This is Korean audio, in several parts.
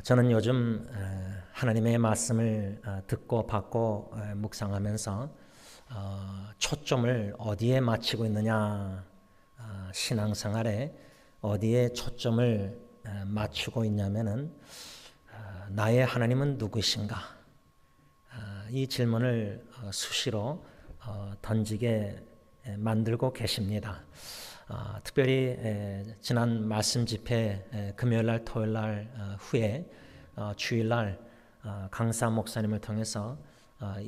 저는 요즘 하나님의 말씀을 듣고 받고 묵상하면서 초점을 어디에 맞추고 있느냐, 신앙생활에 어디에 초점을 맞추고 있냐면은 나의 하나님은 누구이신가? 이 질문을 수시로 던지게 만들고 계십니다. 특별히 지난 말씀 집회 금요일날 토요일날 후에 주일날 강사 목사님을 통해서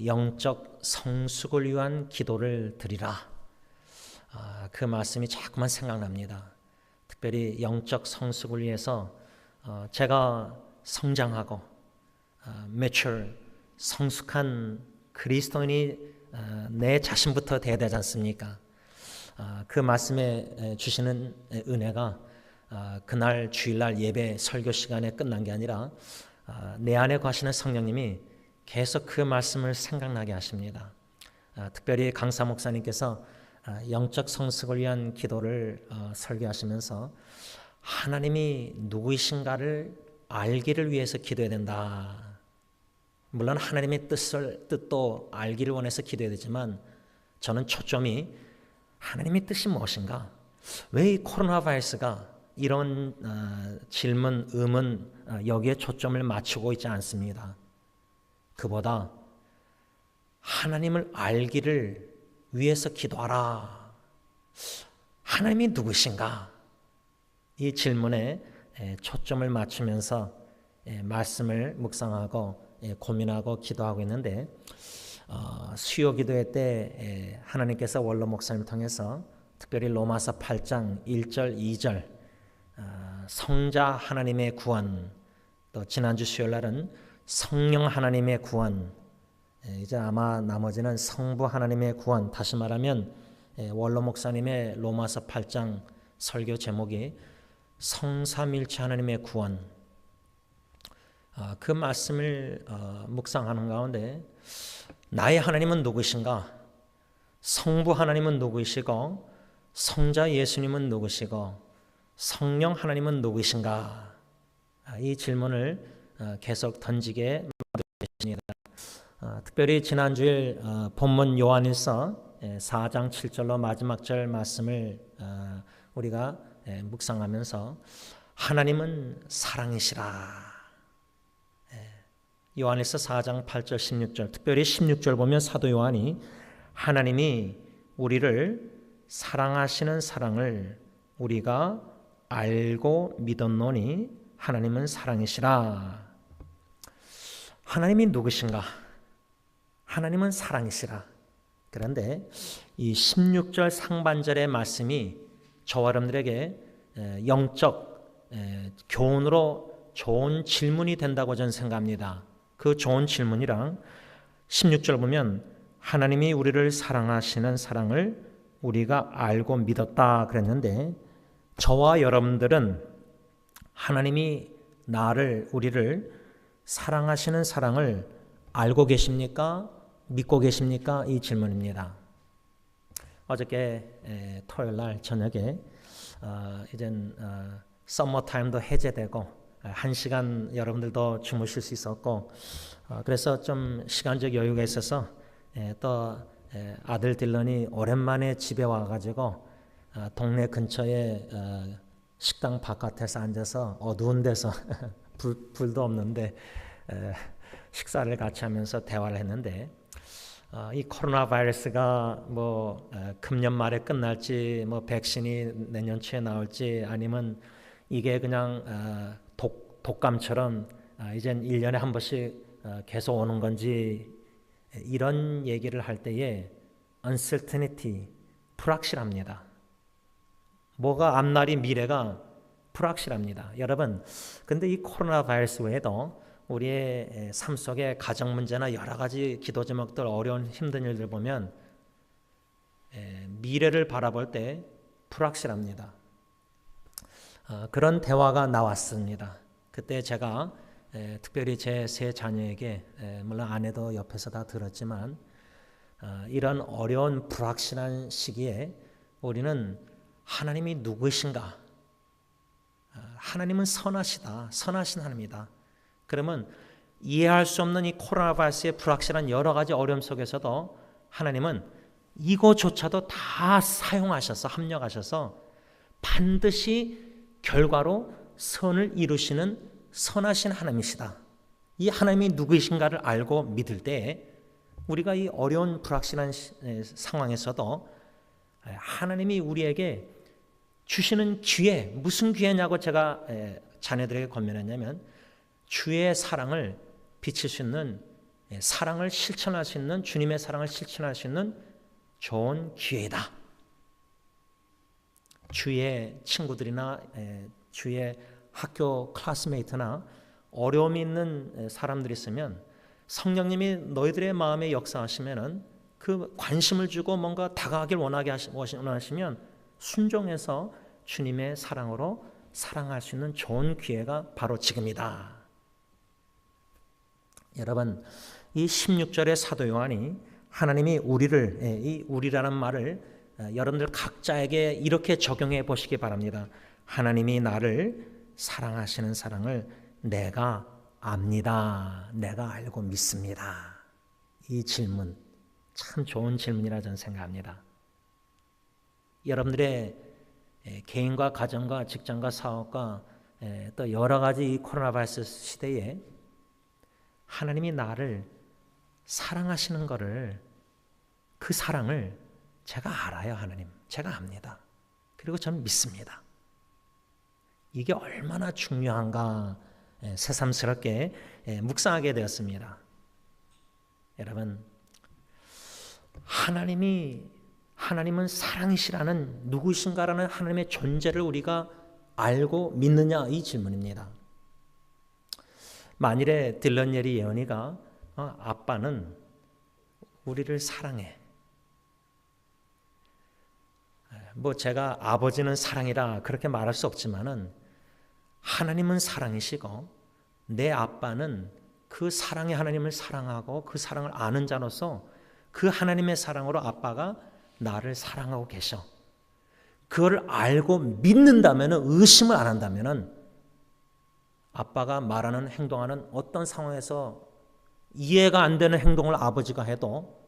영적 성숙을 위한 기도를 드리라, 그 말씀이 자꾸만 생각납니다. 특별히 영적 성숙을 위해서 제가 성장하고 mature, 성숙한 그리스도인이 내 자신부터 돼야 되지 않습니까? 그 말씀에 주시는 은혜가 그날 주일날 예배 설교 시간에 끝난 게 아니라 내 안에 거하시는 성령님이 계속 그 말씀을 생각나게 하십니다. 특별히 강사 목사님께서 영적 성숙을 위한 기도를 설교하시면서 하나님이 누구이신가를 알기를 위해서 기도해야 된다. 물론 하나님의 뜻도 알기를 원해서 기도해야 되지만 저는 초점이 하나님의 뜻이 무엇인가? 왜 이 코로나 바이러스가 이런 질문, 의문 여기에 초점을 맞추고 있지 않습니다. 그보다 하나님을 알기를 위해서 기도하라. 하나님이 누구신가? 이 질문에 초점을 맞추면서 말씀을 묵상하고 고민하고 기도하고 있는데 수요 기도회 때 하나님께서 원로 목사님을 통해서 특별히 로마서 8장 1절 2절 성자 하나님의 구원, 또 지난주 수요일 날은 성령 하나님의 구원, 이제 아마 나머지는 성부 하나님의 구원, 다시 말하면 원로 목사님의 로마서 8장 설교 제목이 성삼일체 하나님의 구원, 그 말씀을 묵상하는 가운데 나의 하나님은 누구신가? 성부 하나님은 누구이시고 성자 예수님은 누구시고 성령 하나님은 누구이신가? 이 질문을 계속 던지게 만드십니다. 특별히 지난주일 본문 요한일서 4장 7절로 마지막 절 말씀을 우리가 묵상하면서 하나님은 사랑이시라. 요한일서 4장 8절 16절, 특별히 16절 보면 사도 요한이 하나님이 우리를 사랑하시는 사랑을 우리가 알고 믿었노니 하나님은 사랑이시라. 하나님이 누구신가? 하나님은 사랑이시라. 그런데 이 16절 상반절의 말씀이 저와 여러분들에게 영적 교훈으로 좋은 질문이 된다고 저는 생각합니다. 그 좋은 질문이랑 16절 보면 하나님이 우리를 사랑하시는 사랑을 우리가 알고 믿었다 그랬는데 저와 여러분들은 하나님이 우리를 사랑하시는 사랑을 알고 계십니까? 믿고 계십니까? 이 질문입니다. 어저께 토요일 날 저녁에 이젠 서머 타임도 해제되고 1시간 여러분들도 주무실 수 있었고 그래서 좀 시간적 여유가 있어서 또 아들 딜런이 오랜만에 집에 와가지고 동네 근처에 식당 바깥에서 앉아서 어두운 데서 불도 없는데 식사를 같이 하면서 대화를 했는데 이 코로나 바이러스가 뭐 금년 말에 끝날지 뭐 백신이 내년 초에 나올지 아니면 이게 그냥 독감처럼 이젠 1년에 한 번씩 계속 오는 건지 이런 얘기를 할 때에 uncertainty, 불확실합니다. 뭐가 앞날이 미래가 불확실합니다. 여러분, 근데 이 코로나 바이러스 외에도 우리의 삶 속에 가정 문제나 여러 가지 기도 제목들, 어려운 힘든 일들 보면 미래를 바라볼 때 불확실합니다. 그런 대화가 나왔습니다. 그때 제가 특별히 제 세 자녀에게, 물론 아내도 옆에서 다 들었지만 이런 어려운 불확실한 시기에 우리는 하나님이 누구신가? 하나님은 선하시다. 선하신 하나님이다. 그러면 이해할 수 없는 이 코로나 바이러스의 불확실한 여러 가지 어려움 속에서도 하나님은 이거조차도 다 사용하셔서 합력하셔서 반드시 결과로 선을 이루시는 선하신 하나님이시다. 이 하나님이 누구이신가를 알고 믿을 때 우리가 이 어려운 불확실한 상황에서도 하나님이 우리에게 주시는 기회, 무슨 기회냐고 제가 자녀들에게 권면했냐면 주의 사랑을 비칠 수 있는, 사랑을 실천할 수 있는, 주님의 사랑을 실천할 수 있는 좋은 기회다. 주의 친구들이나 주의 학교 클래스메이트나 어려움이 있는 사람들이 있으면 성령님이 너희들의 마음에 역사하시면은 그 관심을 주고 뭔가 다가가길 원하시면 순종해서 주님의 사랑으로 사랑할 수 있는 좋은 기회가 바로 지금이다. 여러분, 이 16절의 사도 요한이 하나님이 우리를, 이 우리라는 말을 여러분들 각자에게 이렇게 적용해 보시기 바랍니다. 하나님이 나를 사랑하시는 사랑을 내가 압니다. 내가 알고 믿습니다. 이 질문 참 좋은 질문이라 저는 생각합니다. 여러분들의 개인과 가정과 직장과 사업과 또 여러 가지 이 코로나 바이러스 시대에 하나님이 나를 사랑하시는 것을, 그 사랑을 제가 알아요. 하나님, 제가 압니다. 그리고 저는 믿습니다. 이게 얼마나 중요한가 새삼스럽게 묵상하게 되었습니다. 여러분, 하나님은 사랑이시라는, 누구신가라는 하나님의 존재를 우리가 알고 믿느냐, 이 질문입니다. 만일에 딜런 예리 예언이가 아빠는 우리를 사랑해, 뭐 제가 아버지는 사랑이라 그렇게 말할 수 없지만은 하나님은 사랑이시고 내 아빠는 그 사랑의 하나님을 사랑하고 그 사랑을 아는 자로서 그 하나님의 사랑으로 아빠가 나를 사랑하고 계셔. 그걸 알고 믿는다면, 의심을 안 한다면 아빠가 말하는, 행동하는 어떤 상황에서 이해가 안 되는 행동을 아버지가 해도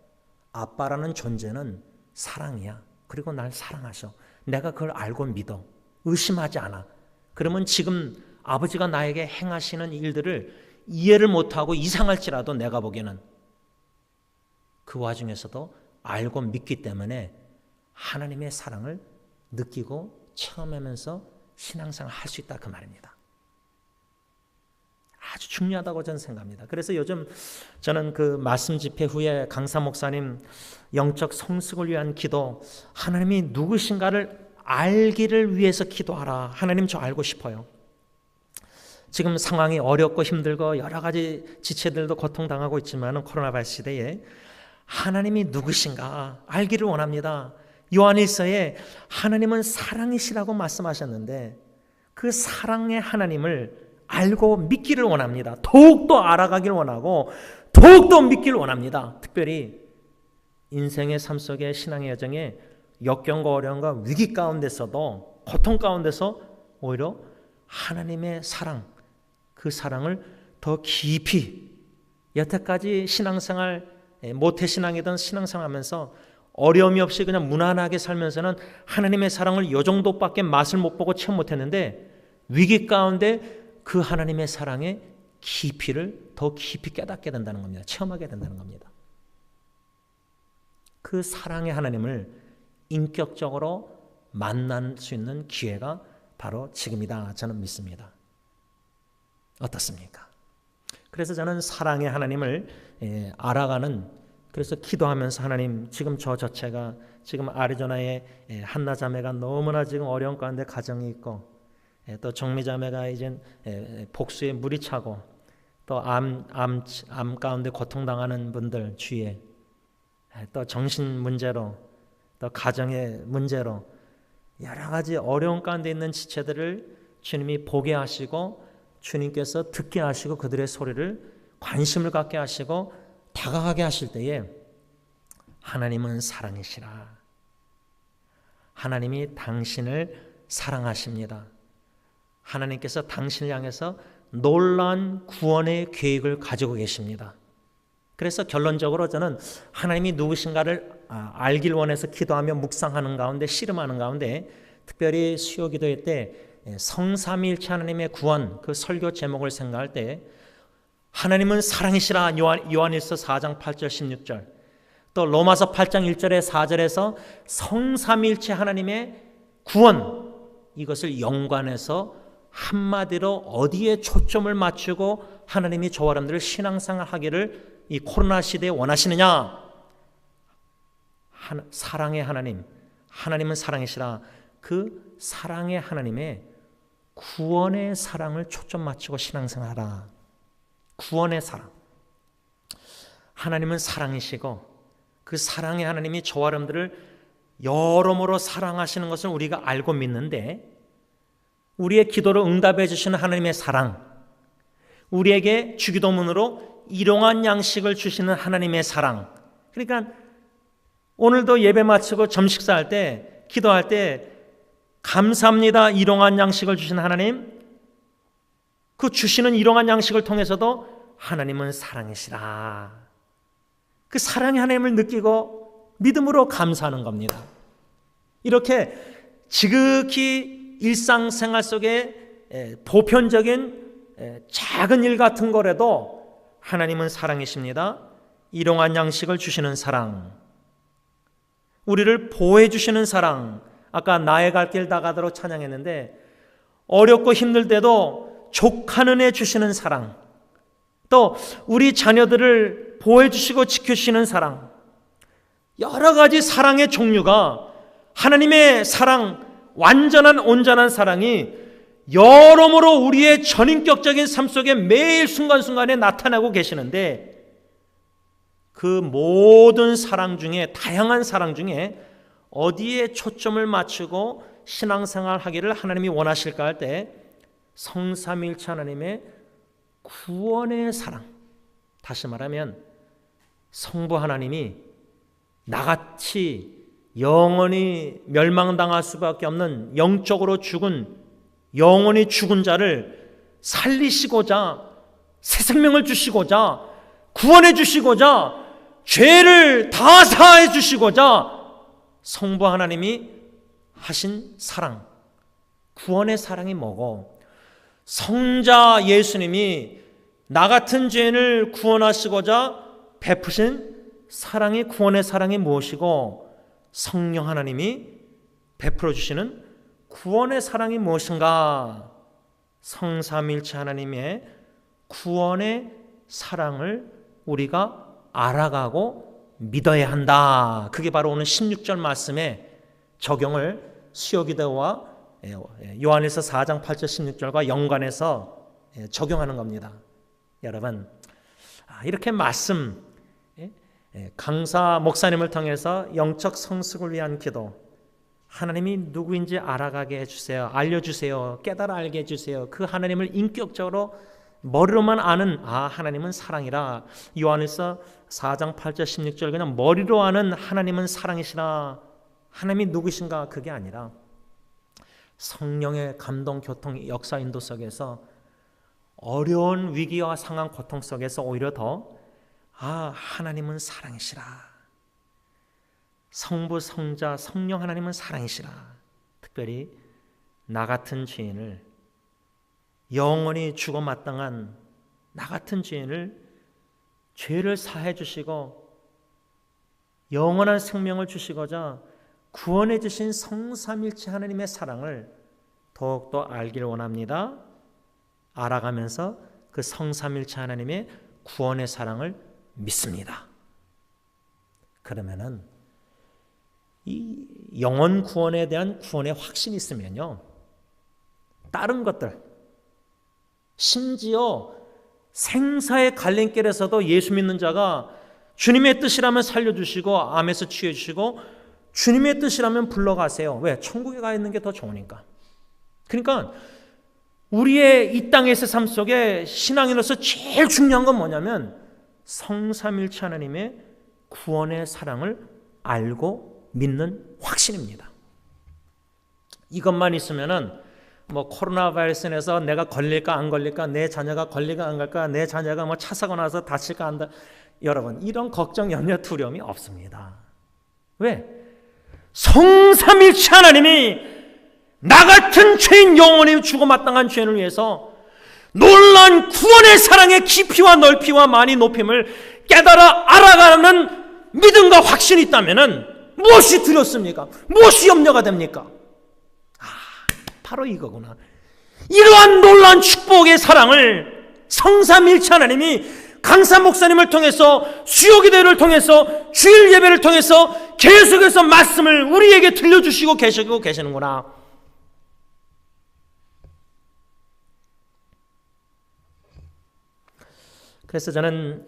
아빠라는 존재는 사랑이야. 그리고 날 사랑하셔. 내가 그걸 알고 믿어. 의심하지 않아. 그러면 지금 아버지가 나에게 행하시는 일들을 이해를 못하고 이상할지라도 내가 보기에는 그 와중에서도 알고 믿기 때문에 하나님의 사랑을 느끼고 체험하면서 신앙생활을 할 수 있다, 그 말입니다. 아주 중요하다고 저는 생각합니다. 그래서 요즘 저는 그 말씀 집회 후에 강사 목사님 영적 성숙을 위한 기도, 하나님이 누구신가를 알기를 위해서 기도하라. 하나님, 저 알고 싶어요. 지금 상황이 어렵고 힘들고 여러 가지 지체들도 고통당하고 있지만 코로나 바이러스 시대에 하나님이 누구신가 알기를 원합니다. 요한일서에 하나님은 사랑이시라고 말씀하셨는데 그 사랑의 하나님을 알고 믿기를 원합니다. 더욱더 알아가기를 원하고 더욱더 믿기를 원합니다. 특별히 인생의 삶 속에, 신앙의 여정에 역경과 어려움과 위기 가운데서도, 고통 가운데서 오히려 하나님의 사랑, 그 사랑을 더 깊이, 여태까지 신앙생활, 모태신앙이던 신앙생활 하면서 어려움이 없이 그냥 무난하게 살면서는 하나님의 사랑을 요 정도밖에 맛을 못 보고 체험 못했는데 위기 가운데 그 하나님의 사랑의 깊이를 더 깊이 깨닫게 된다는 겁니다. 체험하게 된다는 겁니다. 그 사랑의 하나님을 인격적으로 만날 수 있는 기회가 바로 지금이다, 저는 믿습니다. 어떻습니까? 그래서 저는 사랑의 하나님을 알아가는, 그래서 기도하면서 하나님, 지금 저 자체가, 지금 아리조나의 한나 자매가 너무나 지금 어려운 가운데 가정이 있고, 또 정미 자매가 이제 복수에 물이 차고, 또 암 가운데 고통당하는 분들 주위에, 또 정신 문제로, 또 가정의 문제로 여러 가지 어려운 가운데 있는 지체들을 주님이 보게 하시고 주님께서 듣게 하시고 그들의 소리를 관심을 갖게 하시고 다가가게 하실 때에 하나님은 사랑이시라. 하나님이 당신을 사랑하십니다. 하나님께서 당신을 향해서 놀라운 구원의 계획을 가지고 계십니다. 그래서 결론적으로 저는 하나님이 누구신가를 알길 원해서 기도하며 묵상하는 가운데, 씨름하는 가운데, 특별히 수요 기도회 때 성삼위일체 하나님의 구원, 그 설교 제목을 생각할 때 하나님은 사랑이시라, 요한일서 4장 8절 16절, 또 로마서 8장 1절에 4절에서 성삼위일체 하나님의 구원, 이것을 연관해서 한마디로 어디에 초점을 맞추고 하나님이 저와 여러분들을 신앙생활 하기를 이 코로나 시대에 원하시느냐? 사랑의 하나님, 하나님은 사랑이시라, 그 사랑의 하나님의 구원의 사랑을 초점 맞추고 신앙생활하라. 구원의 사랑. 하나님은 사랑이시고 그 사랑의 하나님이 저와 여러분들을 여러모로 사랑하시는 것을 우리가 알고 믿는데, 우리의 기도를 응답해 주시는 하나님의 사랑, 우리에게 주기도문으로 일용할 양식을 주시는 하나님의 사랑. 그러니까 오늘도 예배 마치고 점식사할 때, 기도할 때 감사합니다, 일용할 양식을 주신 하나님, 그 주시는 일용할 양식을 통해서도 하나님은 사랑이시라, 그 사랑의 하나님을 느끼고 믿음으로 감사하는 겁니다. 이렇게 지극히 일상생활 속에 보편적인 작은 일 같은 거라도 하나님은 사랑이십니다. 일용할 양식을 주시는 사랑, 우리를 보호해 주시는 사랑. 아까 나의 갈 길 다가도록 찬양했는데, 어렵고 힘들 때도 족하는 애 주시는 사랑, 또 우리 자녀들을 보호해 주시고 지켜주시는 사랑, 여러 가지 사랑의 종류가, 하나님의 사랑, 완전한 온전한 사랑이 여러모로 우리의 전인격적인 삶 속에 매일 순간순간에 나타나고 계시는데, 그 모든 사랑 중에, 다양한 사랑 중에 어디에 초점을 맞추고 신앙생활 하기를 하나님이 원하실까 할 때, 성삼위일체 하나님의 구원의 사랑, 다시 말하면 성부 하나님이 나같이 영원히 멸망당할 수밖에 없는 영적으로 죽은, 영원히 죽은 자를 살리시고자, 새 생명을 주시고자, 구원해 주시고자, 죄를 다 사해 주시고자 성부 하나님이 하신 사랑, 구원의 사랑이 뭐고, 성자 예수님이 나 같은 죄인을 구원하시고자 베푸신 사랑이, 구원의 사랑이 무엇이고, 성령 하나님이 베풀어 주시는 구원의 사랑이 무엇인가? 성삼위일체 하나님의 구원의 사랑을 우리가 알아가고 믿어야 한다. 그게 바로 오늘 16절 말씀의 적용을 수요기도와 요한일서 4장 8절 16절과 연관해서 적용하는 겁니다. 여러분, 이렇게 말씀, 강사 목사님을 통해서 영적 성숙을 위한 기도, 하나님이 누구인지 알아가게 해주세요, 알려주세요, 깨달아 알게 해주세요, 그 하나님을 인격적으로 머리로만 아는, 하나님은 사랑이라, 요한일서 4장 8절 16절 그냥 머리로 아는 하나님은 사랑이시라, 하나님이 누구신가, 그게 아니라 성령의 감동, 교통, 역사, 인도 속에서 어려운 위기와 상황, 고통 속에서 오히려 더 하나님은 사랑이시라, 성부, 성자, 성령 하나님은 사랑이시라, 특별히 나 같은 죄인을, 영원히 죽어 마땅한 나 같은 죄인을 죄를 사해 주시고 영원한 생명을 주시고자 구원해 주신 성삼일체 하나님의 사랑을 더욱더 알길 원합니다. 알아가면서 그 성삼일체 하나님의 구원의 사랑을 믿습니다. 그러면은 이 영원 구원에 대한 구원의 확신이 있으면요, 다른 것들, 심지어 생사의 갈림길에서도 예수 믿는 자가 주님의 뜻이라면 살려주시고 암에서 취해주시고 주님의 뜻이라면 불러가세요. 왜? 천국에 가 있는 게 더 좋으니까. 그러니까 우리의 이 땅에서의 삶 속에 신앙인으로서 제일 중요한 건 뭐냐면 성삼일체 하나님의 구원의 사랑을 알고 믿는 확신입니다. 이것만 있으면은 뭐 코로나 바이러스에서 내가 걸릴까 안 걸릴까, 내 자녀가 걸릴까 안 걸릴까, 내 자녀가 뭐 차 사고 나서 다칠까 안 다. 여러분, 이런 걱정, 염려, 두려움이 없습니다. 왜? 성삼일체 하나님이 나 같은 죄인, 영원히 죽어 마땅한 죄인을 위해서 놀라운 구원의 사랑의 깊이와 넓이와 많이 높임을 깨달아 알아가는 믿음과 확신이 있다면 무엇이 두렵습니까? 무엇이 염려가 됩니까? 바로 이거구나. 이러한 놀라운 축복의 사랑을 성삼일체 하나님이 강사 목사님을 통해서, 수요기도를 통해서, 주일 예배를 통해서 계속해서 말씀을 우리에게 들려주시고 계시고 계시는구나. 그래서 저는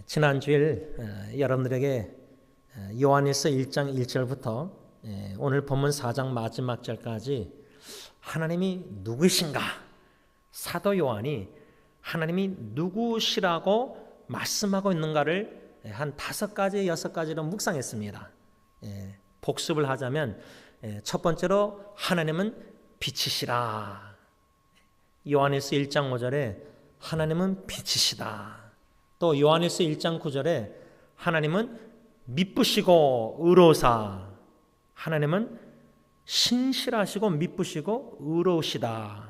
지난 주일 여러분들에게 요한일서 1장 1절부터 오늘 본문 4장 마지막 절까지 하나님이 누구신가, 사도 요한이 하나님이 누구시라고 말씀하고 있는가를 한 5가지, 6가지로 묵상했습니다. 복습을 하자면 첫 번째로 하나님은 빛이시라. 요한일서 1장 5절에 하나님은 빛이시다. 또 요한일서 1장 9절에 하나님은 미쁘시고 의로우사. 하나님은 신실하시고 미쁘시고 의로우시다.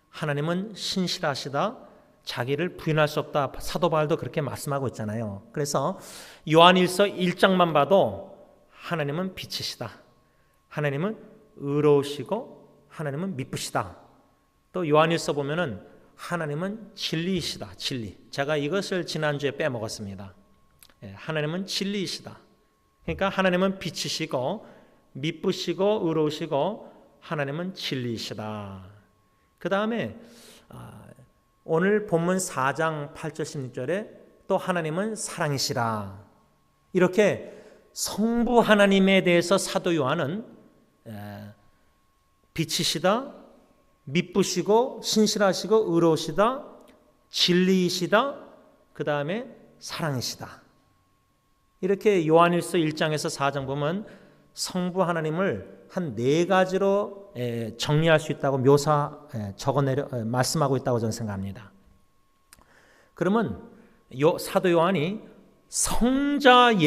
하나님은 신실하시다. 자기를 부인할 수 없다. 사도 바울도 그렇게 말씀하고 있잖아요. 그래서 요한일서 1장만 봐도 하나님은 빛이시다. 하나님은 의로우시고 하나님은 미쁘시다. 또 요한일서 보면은 하나님은 진리이시다. 진리. 제가 이것을 지난주에 빼먹었습니다. 하나님은 진리이시다. 그러니까 하나님은 빛이시고 미쁘시고 의로우시고 하나님은 진리이시다. 그 다음에 오늘 본문 4장 8절 16절에 또 하나님은 사랑이시라. 이렇게 성부 하나님에 대해서 사도 요한은 빛이시다, 미쁘시고 신실하시고 의로우시다, 진리이시다, 그 다음에 사랑이시다. 이렇게 요한일서 1장에서 4장 보면 성부 하나님을 한 4가지로 정리할 수 있다고 말씀하고 있다고 저는 생각합니다. 그러면 사도 요한이 성자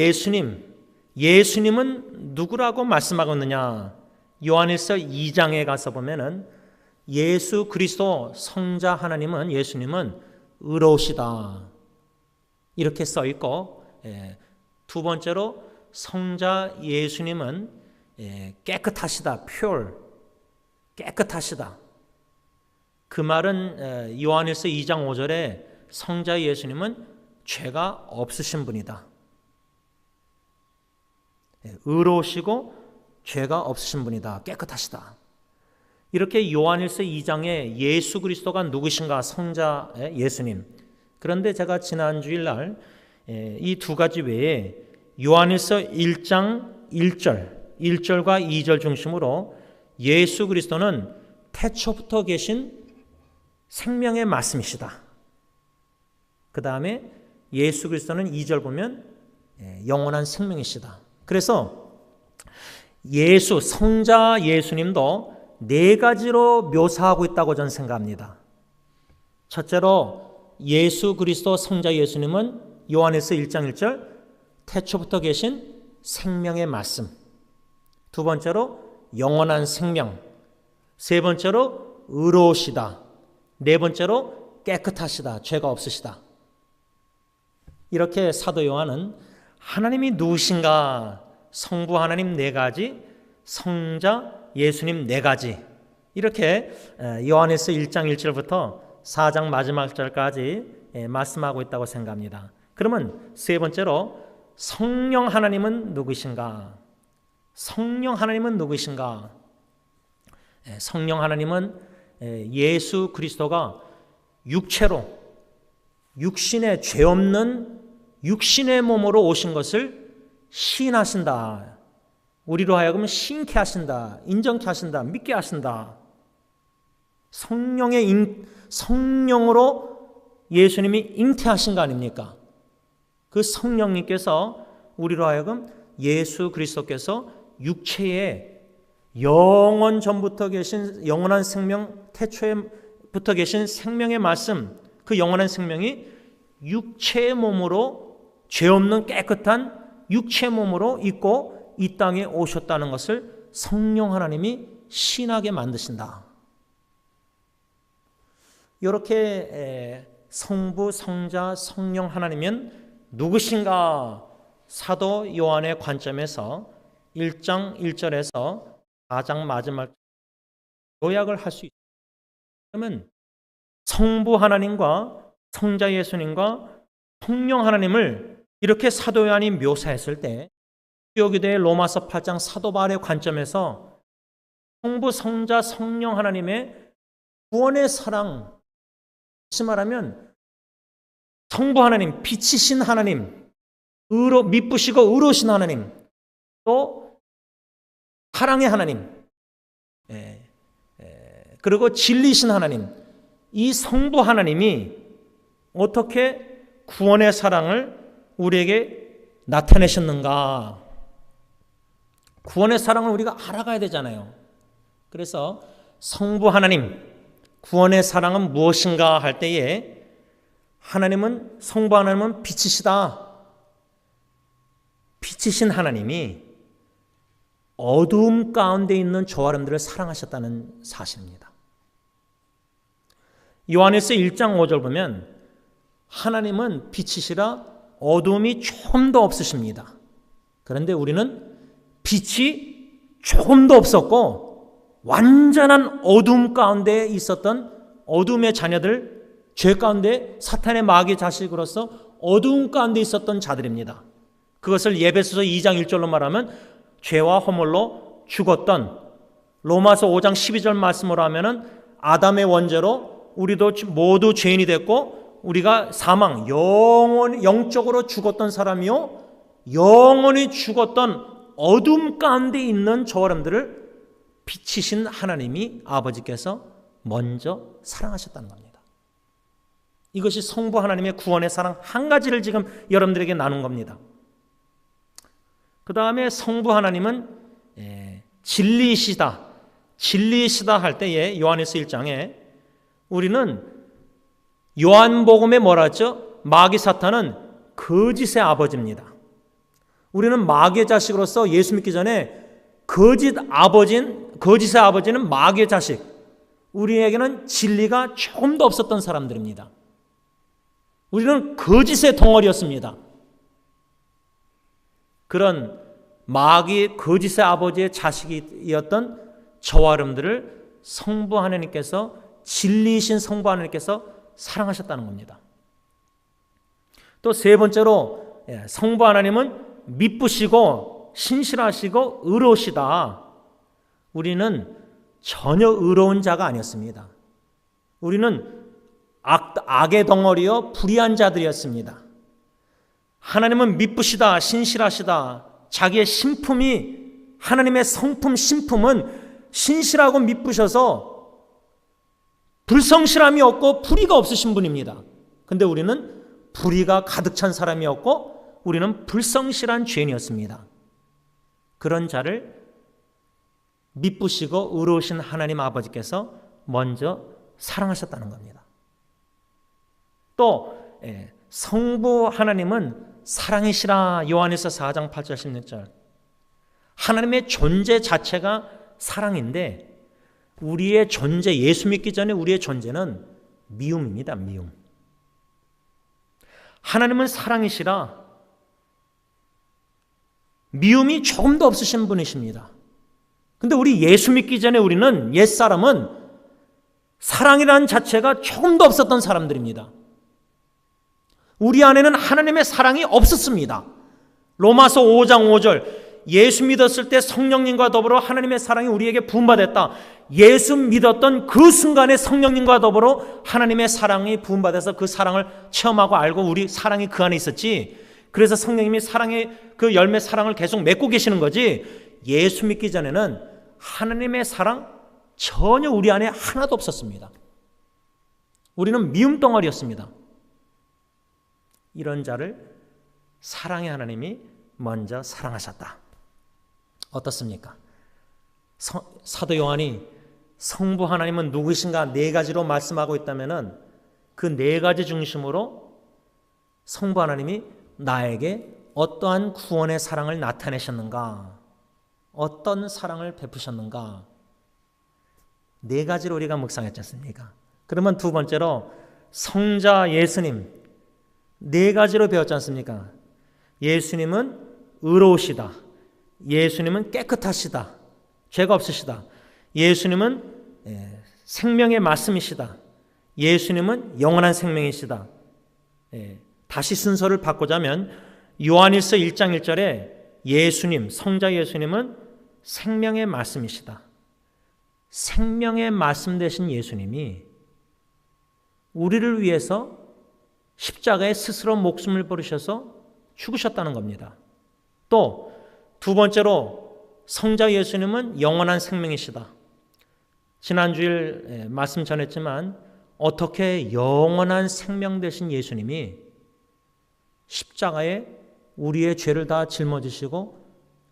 예수님은 누구라고 말씀하고 있느냐? 요한일서 2장에 가서 보면은 예수 그리스도 성자 하나님은, 예수님은 의로우시다. 이렇게 써 있고, 두 번째로 성자 예수님은 깨끗하시다. pure, 깨끗하시다. 그 말은 요한일서 2장 5절에 성자 예수님은 죄가 없으신 분이다. 의로우시고 죄가 없으신 분이다. 깨끗하시다. 이렇게 요한일서 2장에 예수 그리스도가 누구신가? 성자 예수님. 그런데 제가 지난 주일날 이 2가지 외에 요한일서 1장 1절과 2절 중심으로 예수 그리스도는 태초부터 계신 생명의 말씀이시다. 그 다음에 예수 그리스도는 2절 보면 영원한 생명이시다. 그래서 성자 예수님도 4가지로 묘사하고 있다고 저는 생각합니다. 첫째로 예수 그리스도 성자 예수님은 요한일서 1장 1절 태초부터 계신 생명의 말씀. 두 번째로 영원한 생명. 세 번째로 의로우시다. 네 번째로 깨끗하시다. 죄가 없으시다. 이렇게 사도 요한은 하나님이 누구신가? 성부 하나님 4가지, 성자 예수님 4가지. 이렇게 요한일서 1장 1절부터 4장 마지막 절까지 말씀하고 있다고 생각합니다. 그러면 세 번째로 성령 하나님은 누구신가? 성령 하나님은 누구신가? 성령 하나님은 예수 그리스도가 육체로, 육신의 죄 없는 육신의 몸으로 오신 것을 시인하신다. 우리로 하여금 신케 하신다. 인정케 하신다. 믿게 하신다. 성령으로 예수님이 잉태하신 거 아닙니까? 그 성령님께서 우리로 하여금 예수 그리스도께서 육체에 영원 전부터 계신 영원한 생명, 태초에부터 계신 생명의 말씀, 그 영원한 생명이 육체의 몸으로, 죄 없는 깨끗한 육체의 몸으로 있고 이 땅에 오셨다는 것을 성령 하나님이 신하게 만드신다. 이렇게 성부, 성자, 성령 하나님은 누구신가? 사도 요한의 관점에서 1장 1절에서 4장 마지막 요약을 할 수 있습니다. 그러면 성부 하나님과 성자 예수님과 성령 하나님을 이렇게 사도 요한이 묘사했을 때 수요기도의 로마서 8장 사도 바울의 관점에서 성부, 성자, 성령 하나님의 구원의 사랑, 다시 말하면 성부 하나님, 빛이신 하나님, 미쁘시고 의로우신 하나님, 또 사랑의 하나님, 그리고 진리신 하나님, 이 성부 하나님이 어떻게 구원의 사랑을 우리에게 나타내셨는가? 구원의 사랑을 우리가 알아가야 되잖아요. 그래서 성부 하나님, 구원의 사랑은 무엇인가 할 때에 하나님은, 성부 하나님은 빛이시다. 빛이신 하나님이 어두움 가운데 있는 저와 여러분들을 사랑하셨다는 사실입니다. 요한일서 1장 5절 보면 하나님은 빛이시라 어두움이 조금도 없으십니다. 그런데 우리는 빛이 조금도 없었고 완전한 어두움 가운데 있었던 어둠의 자녀들, 죄 가운데 사탄의 마귀의 자식으로서 어두움 가운데 있었던 자들입니다. 그것을 예배소서 2장 1절로 말하면 죄와 허물로 죽었던, 로마서 5장 12절 말씀으로 하면은 아담의 원죄로 우리도 모두 죄인이 됐고 우리가 사망, 영적으로 죽었던 사람이요 영원히 죽었던 어둠 가운데 있는 저와 여러분들을 빛이신 하나님이 아버지께서 먼저 사랑하셨다는 겁니다. 이것이 성부 하나님의 구원의 사랑 한 가지를 지금 여러분들에게 나눈 겁니다. 그 다음에 성부 하나님은 진리이시다. 진리이시다 할 때에 요한일서 1장에 우리는 요한복음에 뭐라 했죠? 마귀 사탄은 거짓의 아버지입니다. 우리는 마귀의 자식으로서 예수 믿기 전에 거짓의 아버지는 마귀의 자식, 우리에게는 진리가 조금도 없었던 사람들입니다. 우리는 거짓의 덩어리였습니다. 그런 마귀 거짓의 아버지의 자식이었던 저와 여러분들을 성부 하나님께서, 진리이신 성부 하나님께서 사랑하셨다는 겁니다. 또 세 번째로 성부 하나님은 미쁘시고 신실하시고 의로우시다. 우리는 전혀 의로운 자가 아니었습니다. 우리는 악의 덩어리요 불의한 자들이었습니다. 하나님은 미쁘시다, 신실하시다. 자기의 신품이, 하나님의 성품 신품은 신실하고 미쁘셔서 불성실함이 없고 불의가 없으신 분입니다. 근데 우리는 불의가 가득 찬 사람이었고 우리는 불성실한 죄인이었습니다. 그런 자를 미쁘시고 의로우신 하나님 아버지께서 먼저 사랑하셨다는 겁니다. 또 성부 하나님은 사랑이시라. 요한일서 4장 8절 16절. 하나님의 존재 자체가 사랑인데 우리의 존재, 예수 믿기 전에 우리의 존재는 미움입니다. 미움. 하나님은 사랑이시라. 미움이 조금도 없으신 분이십니다. 근데 우리 예수 믿기 전에 우리는, 옛사람은 사랑이라는 자체가 조금도 없었던 사람들입니다. 우리 안에는 하나님의 사랑이 없었습니다. 로마서 5장 5절, 예수 믿었을 때 성령님과 더불어 하나님의 사랑이 우리에게 부음받았다. 예수 믿었던 그 순간에 성령님과 더불어 하나님의 사랑이 부음받아서 그 사랑을 체험하고 알고 우리 사랑이 그 안에 있었지. 그래서 성령님이 사랑의 그 열매 사랑을 계속 맺고 계시는 거지. 예수 믿기 전에는 하나님의 사랑 전혀 우리 안에 하나도 없었습니다. 우리는 미움 덩어리였습니다. 이런 자를 사랑의 하나님이 먼저 사랑하셨다. 어떻습니까? 사도 요한이 성부 하나님은 누구이신가 네 가지로 말씀하고 있다면은 그 네 가지 중심으로 성부 하나님이 나에게 어떠한 구원의 사랑을 나타내셨는가, 어떤 사랑을 베푸셨는가, 네 가지로 우리가 묵상했지 않습니까? 그러면 두 번째로 성자 예수님 네 가지로 배웠지 않습니까? 예수님은 의로우시다. 예수님은 깨끗하시다. 죄가 없으시다. 예수님은 생명의 말씀이시다. 예수님은 영원한 생명이시다. 다시 순서를 바꾸자면 요한일서 1장 1절에 예수님, 성자 예수님은 생명의 말씀이시다. 생명의 말씀 되신 예수님이 우리를 위해서 십자가에 스스로 목숨을 버리셔서 죽으셨다는 겁니다. 또 두 번째로 성자 예수님은 영원한 생명이시다. 지난주일 말씀 전했지만 어떻게 영원한 생명 되신 예수님이 십자가에 우리의 죄를 다 짊어지시고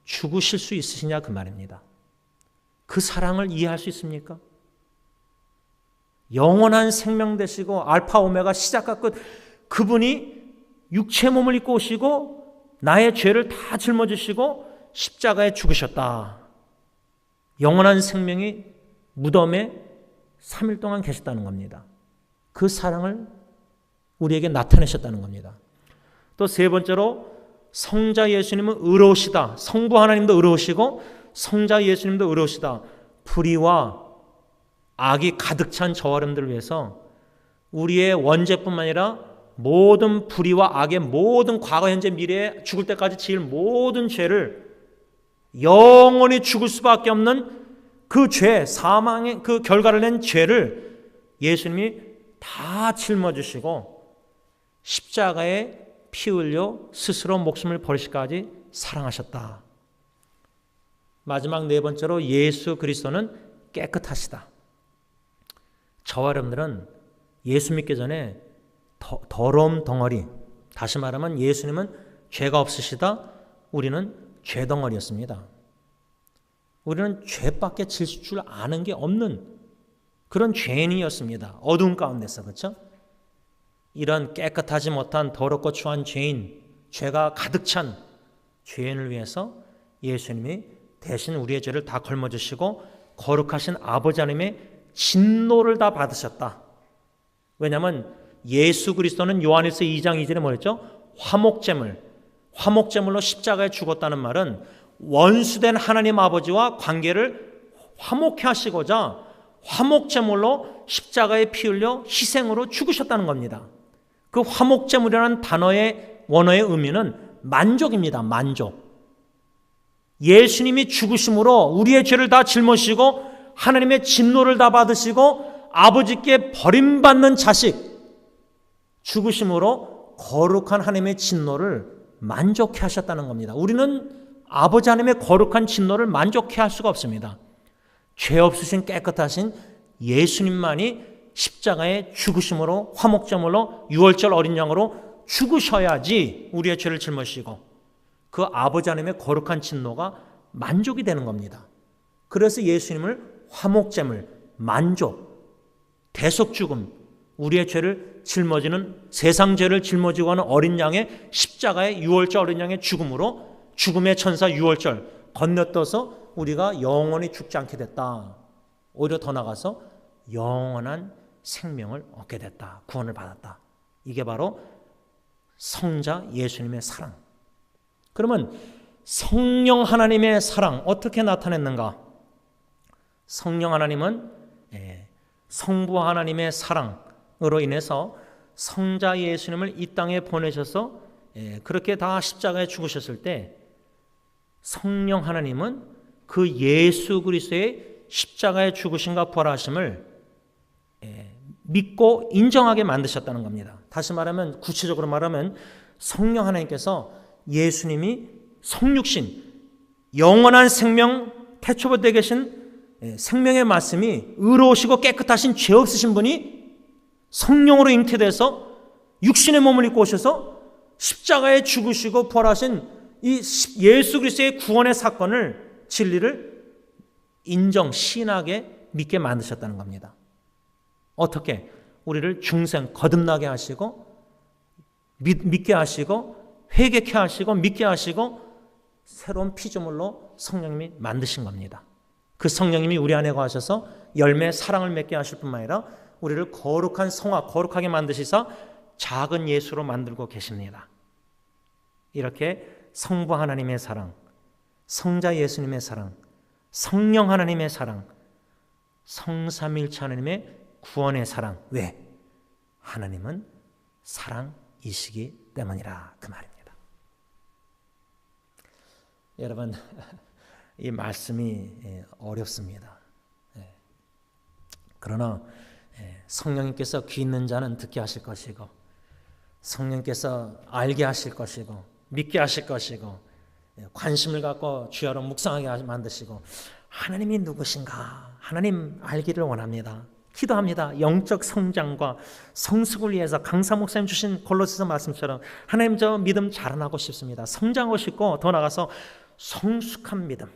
죽으실 수 있으시냐 그 말입니다. 그 사랑을 이해할 수 있습니까? 영원한 생명 되시고 알파 오메가 시작과 끝, 그분이 육체 몸을 입고 오시고 나의 죄를 다 짊어지시고 십자가에 죽으셨다. 영원한 생명이 무덤에 3일 동안 계셨다는 겁니다. 그 사랑을 우리에게 나타내셨다는 겁니다. 또 세 번째로 성자 예수님은 의로우시다. 성부 하나님도 의로우시고 성자 예수님도 의로우시다. 불의와 악이 가득 찬 저와 여러분들을 위해서 우리의 원죄뿐만 아니라 모든 불의와 악의 모든 과거, 현재, 미래에 죽을 때까지 지을 모든 죄를 영원히 죽을 수밖에 없는 그 죄, 사망의 그 결과를 낸 죄를 예수님이 다 짊어지시고 십자가에 피 흘려 스스로 목숨을 버리시기까지 사랑하셨다. 마지막 네 번째로 예수 그리스도는 깨끗하시다. 저와 여러분들은 예수 믿기 전에 더러움 덩어리, 다시 말하면 예수님은 죄가 없으시다. 우리는 죄 덩어리였습니다. 우리는 죄밖에 질 줄 아는 게 없는 그런 죄인이었습니다. 어두운 가운데서, 그렇죠? 이런 깨끗하지 못한 더럽고 추한 죄인, 죄가 가득 찬 죄인을 위해서 예수님이 대신 우리의 죄를 다 걸머주시고 거룩하신 아버지 하나님의 진노를 다 받으셨다. 왜냐하면 예수 그리스도는 요한일서 2장 2절에 뭐랬죠? 화목제물로 십자가에 죽었다는 말은 원수된 하나님 아버지와 관계를 화목케 하시고자 화목제물로 십자가에 피 흘려 희생으로 죽으셨다는 겁니다. 그 화목제물이라는 단어의 원어의 의미는 만족입니다. 만족. 예수님이 죽으심으로 우리의 죄를 다 짊어지시고 하나님의 진노를 다 받으시고 아버지께 버림받는 자식, 죽으심으로 거룩한 하나님의 진노를 만족해 하셨다는 겁니다. 우리는 아버지 하나님의 거룩한 진노를 만족해 할 수가 없습니다. 죄 없으신 깨끗하신 예수님만이 십자가에 죽으심으로 화목제물로 유월절 어린 양으로 죽으셔야지 우리의 죄를 짊어지시고 그 아버지 하나님의 거룩한 진노가 만족이 되는 겁니다. 그래서 예수님을 화목제물, 만족, 대속죽음, 우리의 죄를 짊어지는, 세상 죄를 짊어지고 하는 어린 양의 십자가의 유월절 어린 양의 죽음으로 죽음의 천사 유월절 건너떠서 우리가 영원히 죽지 않게 됐다. 오히려 더 나가서 영원한 생명을 얻게 됐다. 구원을 받았다. 이게 바로 성자 예수님의 사랑. 그러면 성령 하나님의 사랑 어떻게 나타냈는가? 성령 하나님은 성부 하나님의 사랑으로 인해서 성자 예수님을 이 땅에 보내셔서 그렇게 다 십자가에 죽으셨을 때 성령 하나님은 그 예수 그리스도의 십자가에 죽으심과 부활하심을 믿고 인정하게 만드셨다는 겁니다. 다시 말하면, 구체적으로 말하면 성령 하나님께서 예수님이 성육신, 영원한 생명, 태초부터 계신 생명의 말씀이 의로우시고 깨끗하신 죄 없으신 분이 성령으로 잉태돼서 육신의 몸을 입고 오셔서 십자가에 죽으시고 부활하신 이 예수 그리스도의 구원의 사건을, 진리를 인정, 신하게 믿게 만드셨다는 겁니다. 어떻게? 우리를 중생, 거듭나게 하시고 믿게 하시고 회개케 하시고 믿게 하시고 새로운 피조물로 성령님이 만드신 겁니다. 그 성령님이 우리 안에 거하셔서 열매, 사랑을 맺게 하실 뿐만 아니라 우리를 거룩한 성화, 거룩하게 만드시사 작은 예수로 만들고 계십니다. 이렇게 성부 하나님의 사랑, 성자 예수님의 사랑, 성령 하나님의 사랑, 성삼일체 하나님의 구원의 사랑. 왜? 하나님은 사랑이시기 때문이라 그 말입니다. 여러분, 이 말씀이 어렵습니다. 그러나 성령님께서 귀 있는 자는 듣게 하실 것이고 성령께서 알게 하실 것이고 믿게 하실 것이고 관심을 갖고 주야로 묵상하게 만드시고 하나님이 누구신가? 하나님 알기를 원합니다. 기도합니다. 영적 성장과 성숙을 위해서 강사 목사님 주신 골로새서 말씀처럼 하나님 저 믿음 자라나고 싶습니다. 성장하고 싶고 더 나아가서 성숙한 믿음,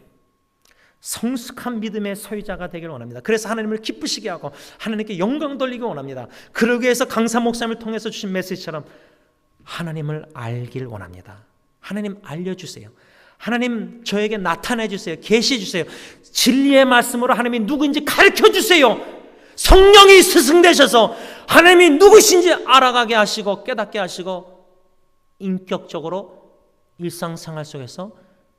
성숙한 믿음의 소유자가 되기를 원합니다. 그래서 하나님을 기쁘시게 하고 하나님께 영광 돌리기 원합니다. 그러기 위해서 강사 목사님을 통해서 주신 메시지처럼 하나님을 알길 원합니다. 하나님 알려주세요. 하나님 저에게 나타내 주세요. 계시해 주세요. 진리의 말씀으로 하나님이 누구인지 가르쳐 주세요. 성령이 스승되셔서 하나님이 누구신지 알아가게 하시고 깨닫게 하시고 인격적으로 일상생활 속에서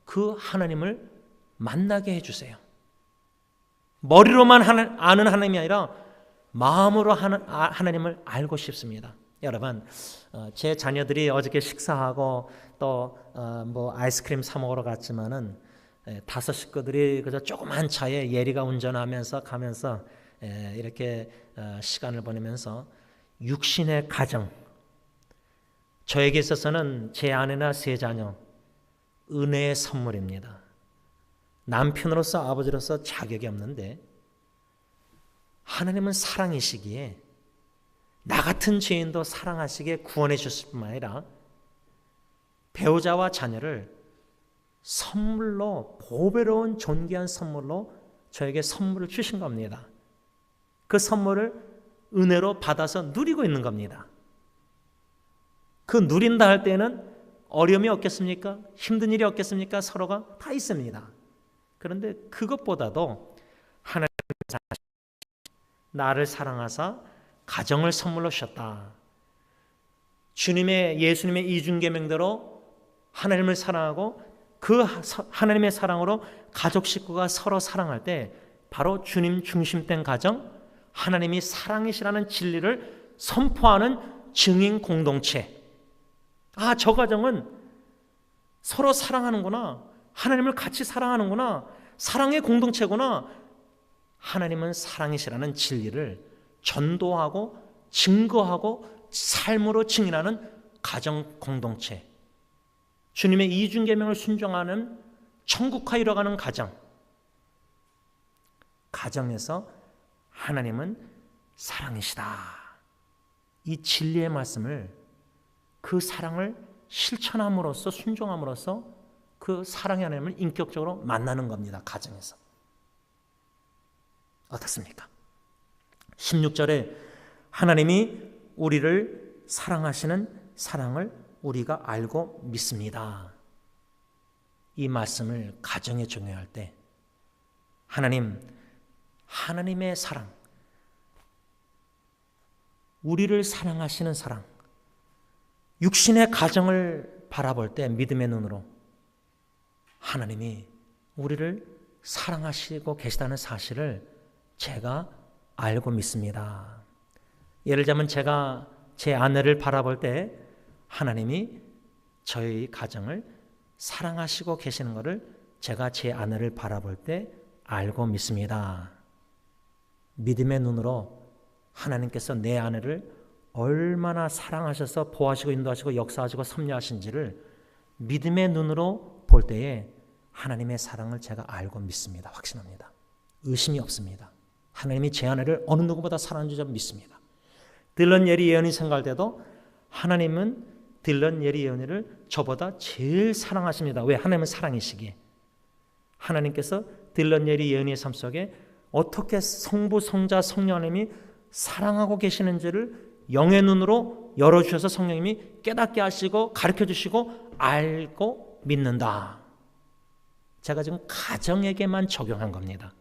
그 하나님을 만나게 해주세요. 머리로만 아는 하나님이 아니라 마음으로 하나님을 알고 싶습니다. 여러분, 제 자녀들이 어저께 식사하고 또 아이스크림 사 먹으러 갔지만은 다섯 식구들이 그저 조그만 차에 예리가 운전하면서 가면서 이렇게 시간을 보내면서 육신의 가정, 저에게 있어서는 제 아내나 세 자녀 은혜의 선물입니다. 남편으로서 아버지로서 자격이 없는데 하나님은 사랑이시기에 나 같은 죄인도 사랑하시기에 구원해 주실 뿐만 아니라 배우자와 자녀를 선물로 보배로운 존귀한 선물로 저에게 선물을 주신 겁니다. 그 선물을 은혜로 받아서 누리고 있는 겁니다. 그 누린다 할 때는 어려움이 없겠습니까? 힘든 일이 없겠습니까? 서로가 다 있습니다. 그런데 그것보다도 하나님 나를 사랑하사 가정을 선물로 주셨다. 예수님의 이중계명대로 하나님을 사랑하고 그 하나님의 사랑으로 가족 식구가 서로 사랑할 때 바로 주님 중심된 가정, 하나님이 사랑이시라는 진리를 선포하는 증인 공동체. 아, 저 가정은 서로 사랑하는구나. 하나님을 같이 사랑하는구나. 사랑의 공동체구나. 하나님은 사랑이시라는 진리를 전도하고 증거하고 삶으로 증인하는 가정 공동체. 주님의 이중계명을 순종하는 천국화 이뤄가는 가정. 가정에서 하나님은 사랑이시다. 이 진리의 말씀을 그 사랑을 실천함으로써 순종함으로써 그 사랑의 하나님을 인격적으로 만나는 겁니다. 가정에서. 어떻습니까? 16절에 하나님이 우리를 사랑하시는 사랑을 우리가 알고 믿습니다. 이 말씀을 가정에 적용할 때 하나님의 사랑, 우리를 사랑하시는 사랑, 육신의 가정을 바라볼 때 믿음의 눈으로 하나님이 우리를 사랑하시고 계시다는 사실을 제가 알고 믿습니다. 예를 들자면 제가 제 아내를 바라볼 때 하나님이 저희 가정을 사랑하시고 계시는 것을 제가 제 아내를 바라볼 때 알고 믿습니다. 믿음의 눈으로 하나님께서 내 아내를 얼마나 사랑하셔서 보호하시고 인도하시고 역사하시고 섭리하신지를 믿음의 눈으로 볼 때에 하나님의 사랑을 제가 알고 믿습니다. 확신합니다. 의심이 없습니다. 하나님이 제 아내를 어느 누구보다 사랑하는 줄 믿습니다. 딜런 예리 예언이 생각할 때도 하나님은 딜런 예리 예언이를 저보다 제일 사랑하십니다. 왜? 하나님은 사랑이시기에. 하나님께서 딜런 예은이의 삶 속에 어떻게 성부, 성자, 성령 하나님이 사랑하고 계시는지를 영의 눈으로 열어주셔서 성령님이 깨닫게 하시고 가르쳐 주시고 알고 믿는다. 제가 지금 가정에게만 적용한 겁니다.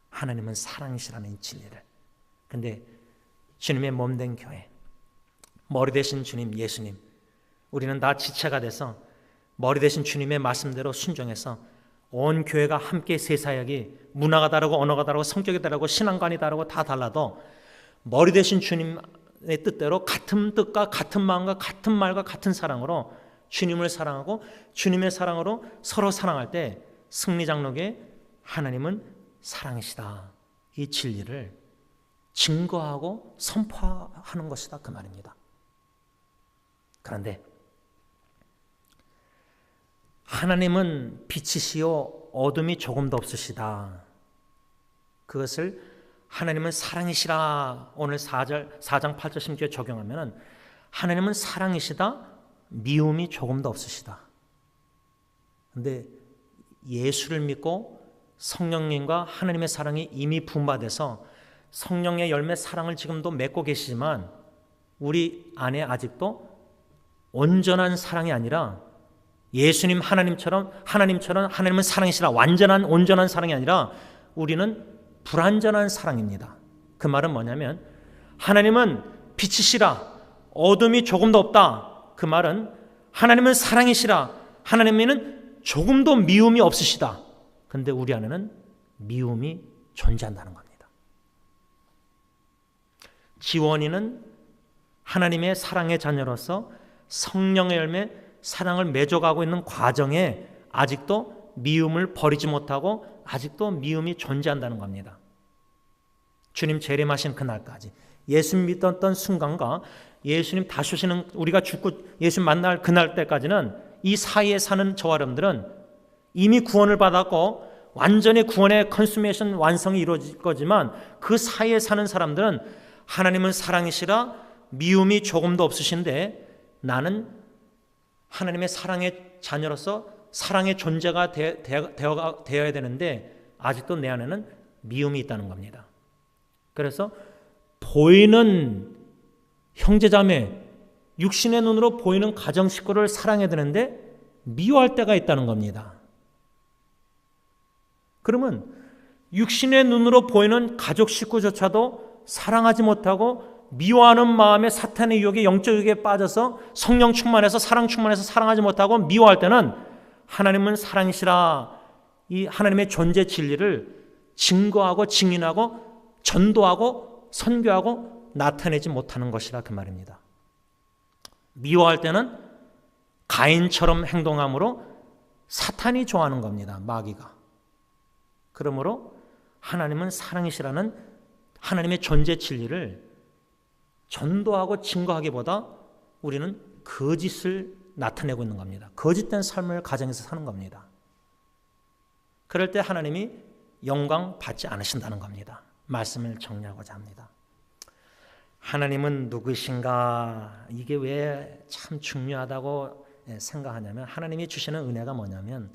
하나님은 사랑이시라는 진리를. 근데 주님의 몸된 교회, 머리 되신 주님 예수님, 우리는 다 지체가 돼서 머리 되신 주님의 말씀대로 순종해서 온 교회가 함께 세사역이 문화가 다르고 언어가 다르고 성격이 다르고 신앙관이 다르고 다 달라도 머리 되신 주님의 뜻대로 같은 뜻과 같은 마음과 같은 말과 같은 사랑으로 주님을 사랑하고 주님의 사랑으로 서로 사랑할 때 승리장로교회 하나님은 사랑이시다. 이 진리를 증거하고 선포하는 것이다. 그 말입니다. 그런데 하나님은 빛이시요 어둠이 조금도 없으시다. 그것을 하나님은 사랑이시라 오늘 4장 8절 10절에 적용하면 하나님은 사랑이시다. 미움이 조금도 없으시다. 그런데 예수를 믿고 성령님과 하나님의 사랑이 이미 분바돼서 성령의 열매 사랑을 지금도 맺고 계시지만 우리 안에 아직도 온전한 사랑이 아니라 예수님 하나님처럼 하나님은 사랑이시라 완전한 온전한 사랑이 아니라 우리는 불완전한 사랑입니다. 그 말은 뭐냐면 하나님은 빛이시라 어둠이 조금도 없다. 그 말은 하나님은 사랑이시라 하나님은 조금도 미움이 없으시다. 그런데 우리 안에는 미움이 존재한다는 겁니다. 지원이는 하나님의 사랑의 자녀로서 성령의 열매 사랑을 맺어가고 있는 과정에 아직도 미움을 버리지 못하고 아직도 미움이 존재한다는 겁니다. 주님 재림하신 그날까지 예수님 믿었던 순간과 예수님 다시 오시는 우리가 죽고 예수님 만날 그날 때까지는 이 사이에 사는 저와 여러분들은 이미 구원을 받았고 완전히 구원의 컨수메이션 완성이 이루어질 거지만 그 사이에 사는 사람들은 하나님은 사랑이시라 미움이 조금도 없으신데 나는 하나님의 사랑의 자녀로서 사랑의 존재가 되어야 되는데 아직도 내 안에는 미움이 있다는 겁니다. 그래서 보이는 형제자매, 육신의 눈으로 보이는 가정 식구를 사랑해야 되는데 미워할 때가 있다는 겁니다. 그러면 육신의 눈으로 보이는 가족 식구조차도 사랑하지 못하고 미워하는 마음에 사탄의 유혹에 영적 유혹에 빠져서 성령 충만해서 사랑 충만해서 사랑하지 못하고 미워할 때는 하나님은 사랑이시라 이 하나님의 존재 진리를 증거하고 증인하고 전도하고 선교하고 나타내지 못하는 것이라 그 말입니다. 미워할 때는 가인처럼 행동함으로 사탄이 좋아하는 겁니다. 마귀가. 그러므로 하나님은 사랑이시라는 하나님의 존재 진리를 전도하고 증거하기보다 우리는 거짓을 나타내고 있는 겁니다. 거짓된 삶을 가정에서 사는 겁니다. 그럴 때 하나님이 영광 받지 않으신다는 겁니다. 말씀을 정리하고자 합니다. 하나님은 누구신가? 이게 왜 참 중요하다고 생각하냐면 하나님이 주시는 은혜가 뭐냐면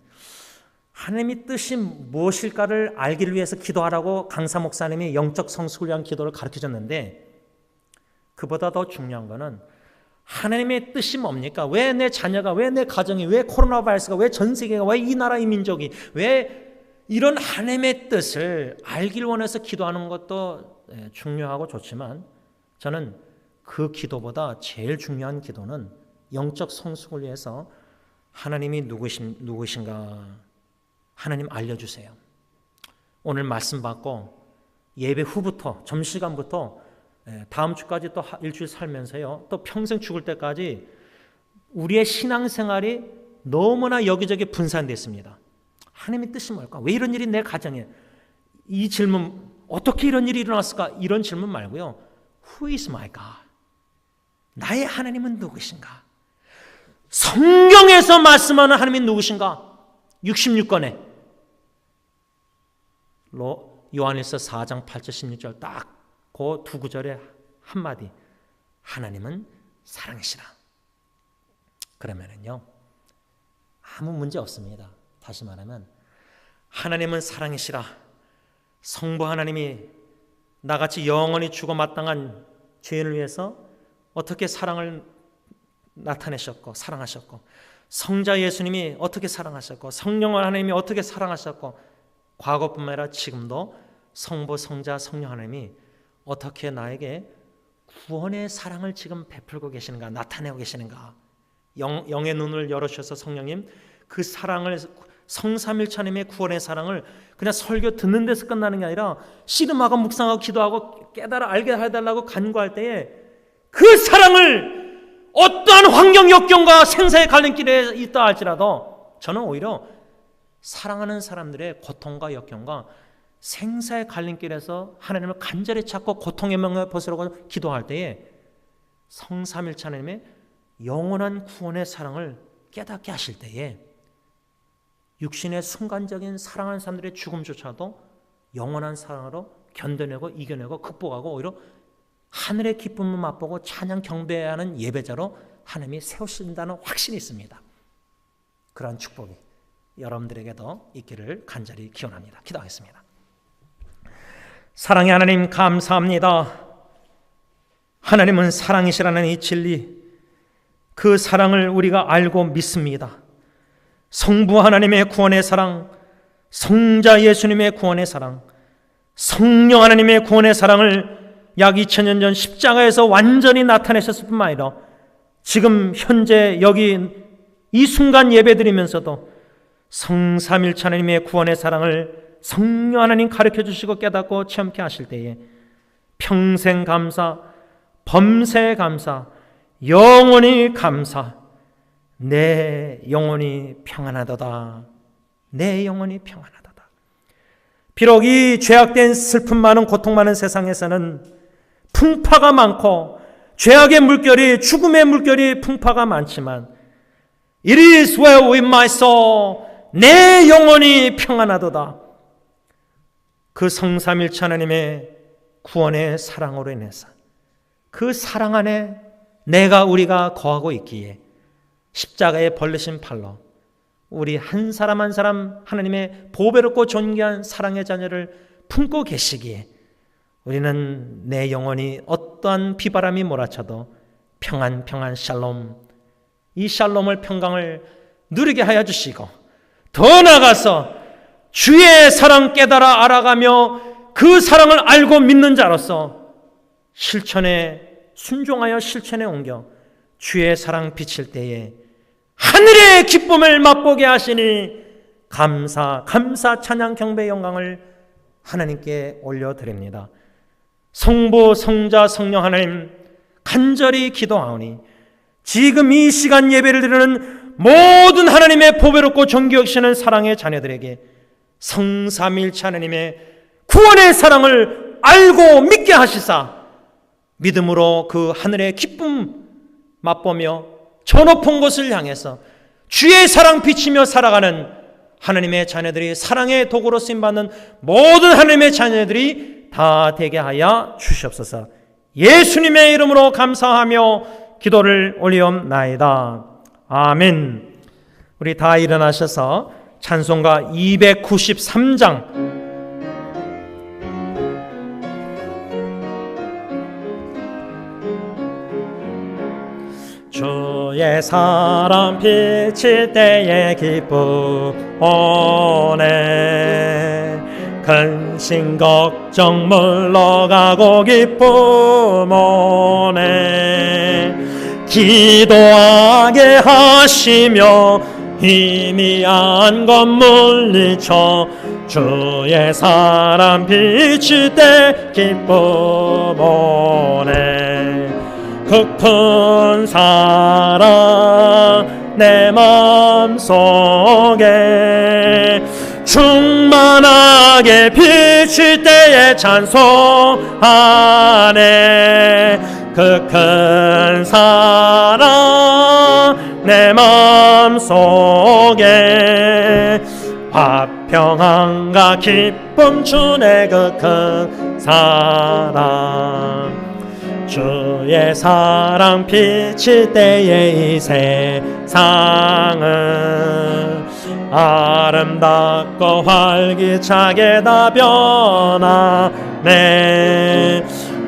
하나님의 뜻이 무엇일까를 알기를 위해서 기도하라고 강사 목사님이 영적 성숙을 위한 기도를 가르쳐줬는데 그보다 더 중요한 거는 하나님의 뜻이 뭡니까? 왜 내 자녀가, 왜 내 가정이, 왜 코로나 바이러스가, 왜 전 세계가, 왜 이 나라 이 민족이, 왜 이런 하나님의 뜻을 알길 원해서 기도하는 것도 중요하고 좋지만 저는 그 기도보다 제일 중요한 기도는 영적 성숙을 위해서 하나님이 누구신가 하나님 알려주세요. 오늘 말씀 받고 예배 후부터 점심시간부터 다음 주까지 또 일주일 살면서요 또 평생 죽을 때까지 우리의 신앙생활이 너무나 여기저기 분산됐습니다. 하나님의 뜻이 뭘까? 왜 이런 일이 내 가정에? 이 질문 어떻게 이런 일이 일어났을까? 이런 질문 말고요. Who is my God? 나의 하나님은 누구신가? 성경에서 말씀하는 하나님이 누구신가? 66권에 요한일서 4장 8절 16절 딱 그 두 구절에 한마디 하나님은 사랑이시라. 그러면은요 아무 문제 없습니다. 다시 말하면 하나님은 사랑이시라. 성부 하나님이 나같이 영원히 죽어 마땅한 죄인을 위해서 어떻게 사랑을 나타내셨고 사랑하셨고, 성자 예수님이 어떻게 사랑하셨고, 성령 하나님이 어떻게 사랑하셨고, 과거뿐만 아니라 지금도 성부, 성자, 성령 하나님이 어떻게 나에게 구원의 사랑을 지금 베풀고 계시는가, 나타내고 계시는가. 영의 눈을 열어주셔서 성령님 그 사랑을, 성삼일차님의 구원의 사랑을 그냥 설교 듣는 데서 끝나는 게 아니라 씨름하고 묵상하고 기도하고 깨달아 알게 해달라고 간구할 때에 그 사랑을 어떠한 환경 역경과 생사의 갈림길에 있다 할지라도 저는 오히려 사랑하는 사람들의 고통과 역경과 생사의 갈림길에서 하나님을 간절히 찾고 고통의 명을 벗으라고 기도할 때에 성삼일체 하나님의 영원한 구원의 사랑을 깨닫게 하실 때에 육신의 순간적인 사랑하는 사람들의 죽음조차도 영원한 사랑으로 견뎌내고 이겨내고 극복하고 오히려 하늘의 기쁨을 맛보고 찬양 경배하는 예배자로 하나님이 세우신다는 확신이 있습니다. 그러한 축복이 여러분들에게도 있기를 간절히 기원합니다. 기도하겠습니다. 사랑의 하나님 감사합니다. 하나님은 사랑이시라는 이 진리, 그 사랑을 우리가 알고 믿습니다. 성부 하나님의 구원의 사랑, 성자 예수님의 구원의 사랑, 성령 하나님의 구원의 사랑을 약 2000년 전 십자가에서 완전히 나타내셨을 뿐만 아니라 지금 현재 여기 이 순간 예배드리면서도 성삼일체 하나님의 구원의 사랑을 성령 하나님 가르쳐 주시고 깨닫고 체험케 하실 때에 평생 감사, 범세 감사, 영원히 감사, 내 영혼이 평안하도다. 내 영혼이 평안하도다. 비록 이 죄악된 슬픔 많은 고통 많은 세상에서는 풍파가 많고 죄악의 물결이, 죽음의 물결이 풍파가 많지만 It is well with my soul. 내 영혼이 평안하도다. 그 성삼일체 하나님의 구원의 사랑으로 인해서 그 사랑 안에 우리가 거하고 있기에 십자가에 벌리신 팔로 우리 한 사람 한 사람 하나님의 보배롭고 존귀한 사랑의 자녀를 품고 계시기에 우리는 내 영혼이 어떠한 비바람이 몰아쳐도 평안 샬롬, 이 샬롬을 평강을 누리게 하여 주시고 더 나아가서 주의 사랑 깨달아 알아가며 그 사랑을 알고 믿는 자로서 실천에 순종하여 실천에 옮겨 주의 사랑 비칠 때에 하늘의 기쁨을 맛보게 하시니 감사 찬양 경배 영광을 하나님께 올려드립니다. 성부 성자 성령 하나님 간절히 기도하오니 지금 이 시간 예배를 드리는 모든 하나님의 보배롭고 존귀 여기시는 사랑의 자녀들에게 성삼일체 하나님의 구원의 사랑을 알고 믿게 하시사 믿음으로 그 하늘의 기쁨 맛보며 저 높은 곳을 향해서 주의 사랑 비치며 살아가는 하나님의 자녀들이 사랑의 도구로 쓰임받는 모든 하나님의 자녀들이 다 되게 하여 주시옵소서. 예수님의 이름으로 감사하며 기도를 올리옵나이다. 아멘. 우리 다 일어나셔서 찬송가 293장 주의 사랑 비칠 때의 기쁨 오네 근심 걱정 물러가고 기쁨 오네 기도하게 하시며 희미한 것 물리쳐 주의 사랑 비칠 때 기쁨 오네 그 큰 사랑 내 마음속에 충만하게 비칠 때에 찬송하네 그 큰 사랑 내 마음속에 화평함과 기쁨 주네 그 큰 사랑 주의 사랑 비칠 때에 이 세상은 아름답고 활기차게 다 변하네.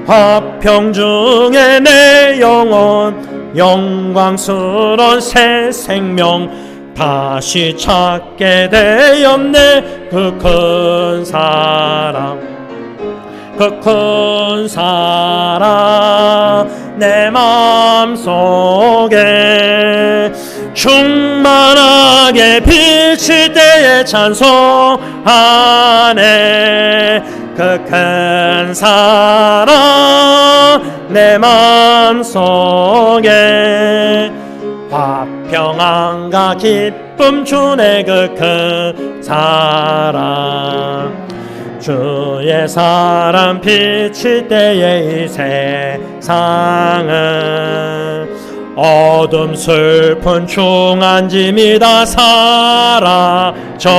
화평 중에 내 영혼 영광스러운 새 생명 다시 찾게 되었네. 그 큰 사랑, 그 큰 사랑 내 마음속에 충만하게 비칠 때에 찬송하네. 그 큰 사랑 내 마음속에 화평함과 기쁨 주네. 그 큰 사랑 주의 사랑 비칠 때에 이 세상은 어둠 슬픈 중한 짐이 다 사라져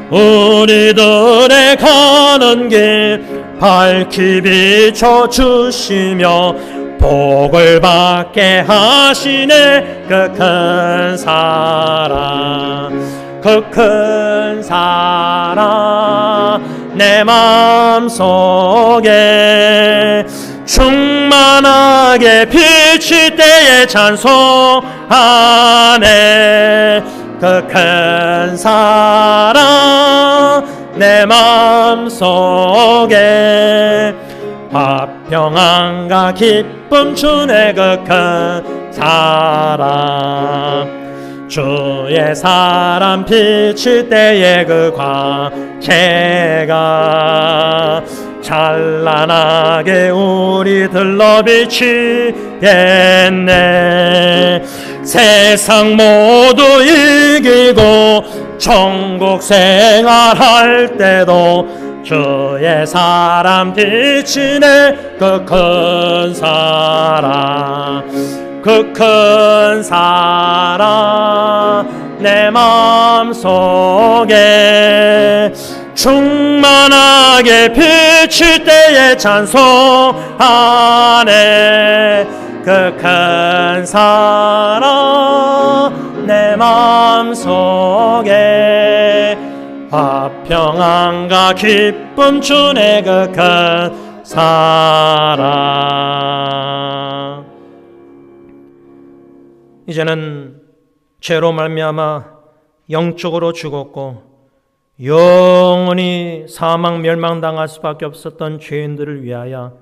우리들의 가는 길 밝히 비춰주시며 복을 받게 하시네. 그 큰 사랑, 그 큰 사랑 내 마음속에 충만하게 비칠 때에 찬송하네. 그 큰 사랑 내 마음속에 화평함과 기쁨 주네. 그 큰 사랑 주의 사랑 비칠 때에 그 광채가 찬란하게 우리들로 비치겠네. 세상 모두 이기고 천국 생활할 때도 주의 사랑 비치네. 그 큰 사랑, 그 큰 사랑 내 마음속에 충만하게 비칠 때에 찬송하네. 그 큰 사랑 내 마음속에 화평함과 기쁨 주네. 그 큰 사랑 이제는 죄로 말미암아 영적으로 죽었고 영원히 사망 멸망당할 수밖에 없었던 죄인들을 위하여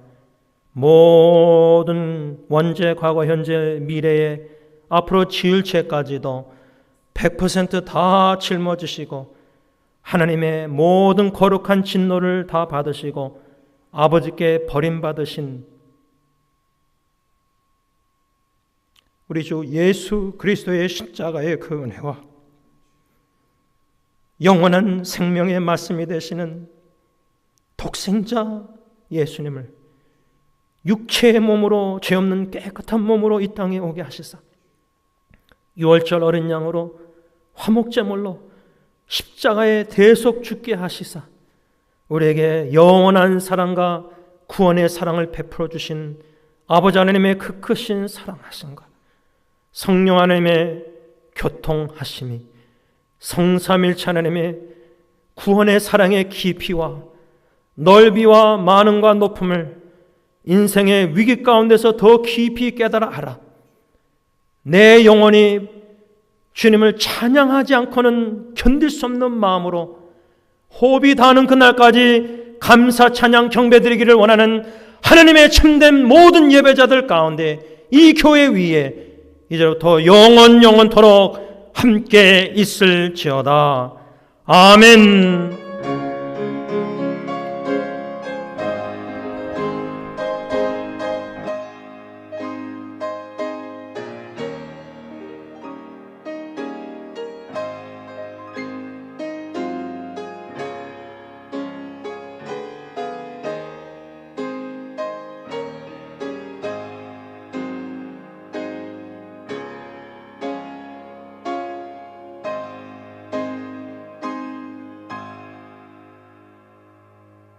모든 원죄, 과거, 현재, 미래에 앞으로 지을 죄까지도 100% 다 짊어지시고 하나님의 모든 거룩한 진노를 다 받으시고 아버지께 버림받으신 우리 주 예수 그리스도의 십자가의 그 은혜와 영원한 생명의 말씀이 되시는 독생자 예수님을 육체의 몸으로 죄 없는 깨끗한 몸으로 이 땅에 오게 하시사 유월절 어린 양으로 화목제물로 십자가에 대속 죽게 하시사 우리에게 영원한 사랑과 구원의 사랑을 베풀어 주신 아버지 하나님의 그 크신 사랑하심과 성령 하나님의 교통하심이 성삼일체 하나님의 구원의 사랑의 깊이와 넓이와 많음과 높음을 인생의 위기 가운데서 더 깊이 깨달아 알아 내 영혼이 주님을 찬양하지 않고는 견딜 수 없는 마음으로 호흡이 닿는 그날까지 감사 찬양 경배드리기를 원하는 하나님의 참된 모든 예배자들 가운데 이 교회 위에 이제부터 영원토록 함께 있을지어다. 아멘.